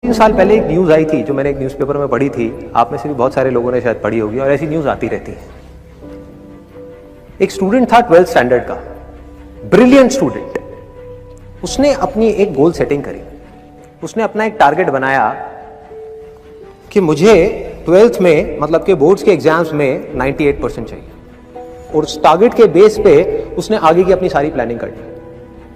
3 साल पहले एक न्यूज़ आई थी जो मैंने एक न्यूज़पेपर में पढ़ी थी, आप में से भी बहुत सारे लोगों ने शायद पढ़ी होगी और ऐसी न्यूज़ आती रहती है। एक स्टूडेंट था 12th स्टैंडर्ड का, ब्रिलियंट स्टूडेंट। उसने अपनी एक गोल सेटिंग करी, उसने अपना एक टारगेट बनाया कि मुझे 12th में मतलब के बोर्ड्स के एग्जाम्स में 98% चाहिए, और उस टारगेट के बेस पे उसने आगे की अपनी सारी प्लानिंग कर ली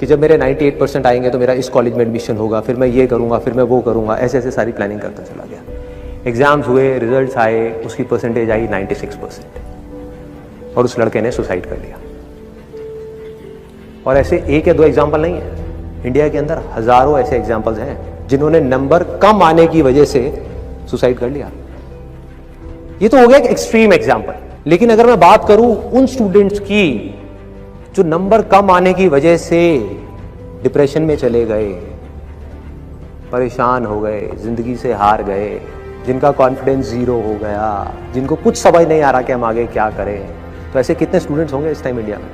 कि जब मेरे 98% आएंगे तो मेरा इस कॉलेज में एडमिशन होगा, फिर मैं ये करूंगा, फिर मैं वो करूंगा, ऐसे ऐसे सारी प्लानिंग करता चला गया। एग्जाम्स हुए, रिजल्ट्स आए, उसकी परसेंटेज आई 96% और उस लड़के ने सुसाइड कर लिया। और ऐसे एक या दो एग्जाम्पल नहीं है, इंडिया के अंदर हजारों ऐसे एग्जाम्पल्स हैं जिन्होंने नंबर कम आने की वजह से सुसाइड कर लिया। ये तो हो गया एक एक्सट्रीम एग्जाम्पल, लेकिन अगर मैं बात करूं उन स्टूडेंट्स की जो नंबर कम आने की वजह से डिप्रेशन में चले गए, परेशान हो गए, जिंदगी से हार गए, जिनका कॉन्फिडेंस जीरो हो गया, जिनको कुछ समझ नहीं आ रहा कि हम आगे क्या करें, तो ऐसे कितने स्टूडेंट्स होंगे इस टाइम इंडिया में?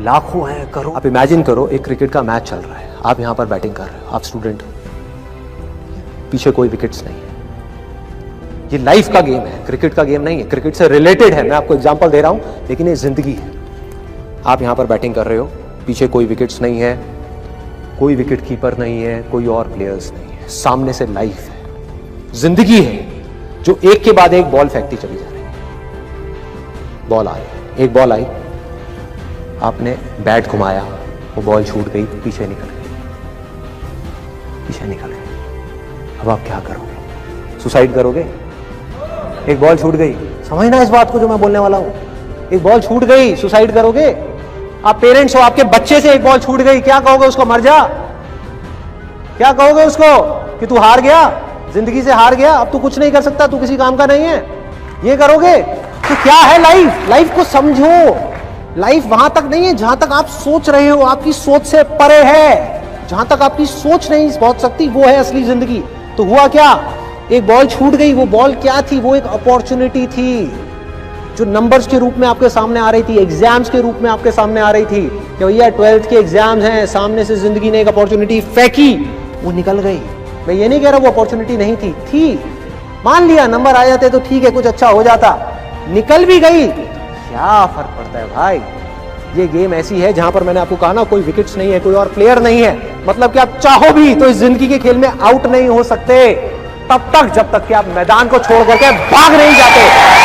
लाखों हैं, करोड़। आप इमेजिन करो एक क्रिकेट का मैच चल रहा है, आप यहां पर बैटिंग कर रहे हो, आप स्टूडेंट हो, पीछे कोई विकेट्स नहीं है। ये लाइफ का गेम है, क्रिकेट का गेम नहीं है, क्रिकेट से रिलेटेड है। मैं आपको एग्जांपल दे रहा हूं, लेकिन ये जिंदगी है। आप यहां पर बैटिंग कर रहे हो, पीछे कोई विकेट्स नहीं है, कोई विकेट कीपर नहीं है, कोई और प्लेयर्स नहीं है, सामने से लाइफ है, जिंदगी है जो एक के बाद एक बॉल फेंकती चली जा रही है। बॉल आई, एक बॉल आई, आपने बैट घुमाया, वो बॉल छूट गई, पीछे निकल गई, पीछे निकल गई। अब आप क्या करोगे? सुसाइड करोगे? एक बॉल छूट गई, समझना इस बात को जो मैं बोलने वाला हूं। एक बॉल छूट गई, सुसाइड करोगे? आप पेरेंट्स हो, आपके बच्चे से एक बॉल छूट गई, क्या कहोगे उसको? मर जा? क्या कहोगे उसको कि तू हार गया, जिंदगी से हार गया, अब तू कुछ नहीं कर सकता, तू किसी काम का नहीं है? ये करोगे? तो क्या है लाइफ? लाइफ को समझो। लाइफ वहां तक नहीं है जहां तक आप सोच रहे हो, आपकी सोच से परे है। जहां तक आपकी सोच नहीं पहुंच सकती वो है असली जिंदगी। तो हुआ क्या? एक बॉल छूट गई। वो बॉल क्या थी? वो एक अपॉर्चुनिटी थी जो नंबर्स के रूप में आपके सामने आ रही थी, एग्जाम्स के रूप में आपके सामने आ रही थी कि भैया 12th के एग्जाम्स हैं, सामने से जिंदगी ने एक अपॉर्चुनिटी फेंकी, वो निकल गई। मैं ये नहीं कह रहा वो अपॉर्चुनिटी नहीं थी, मान लिया नंबर आ जाते तो ठीक है, कुछ अच्छा हो जाता, निकल भी गई, क्या फर्क पड़ता है भाई? ये गेम ऐसी है जहां पर मैंने आपको कहा ना, कोई विकेट्स नहीं है, कोई और प्लेयर नहीं है, मतलब कि आप चाहो भी तो इस जिंदगी के खेल में आउट नहीं हो सकते तब तक जब तक कि आप मैदान को छोड़ करके भाग नहीं जाते।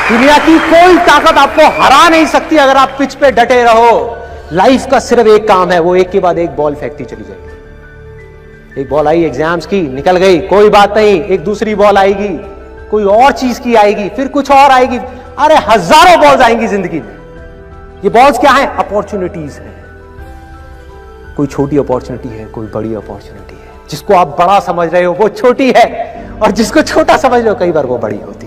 दुनिया की कोई ताकत आपको हरा नहीं सकती अगर आप पिच पे डटे रहो। लाइफ का सिर्फ एक काम है, वो एक के बाद एक बॉल फेंकती चली जाएगी। एक बॉल आई एग्जाम्स की, निकल गई, कोई बात नहीं, एक दूसरी बॉल आएगी, कोई और चीज की आएगी, फिर कुछ और आएगी। अरे हजारों बॉल्स आएंगी जिंदगी में। ये बॉल्स क्या है? अपॉर्चुनिटीज है। कोई छोटी अपॉर्चुनिटी है, कोई बड़ी अपॉर्चुनिटी है। जिसको आप बड़ा समझ रहे हो वो छोटी है, और जिसको छोटा समझ रहे हो कई बार वो बड़ी होती है।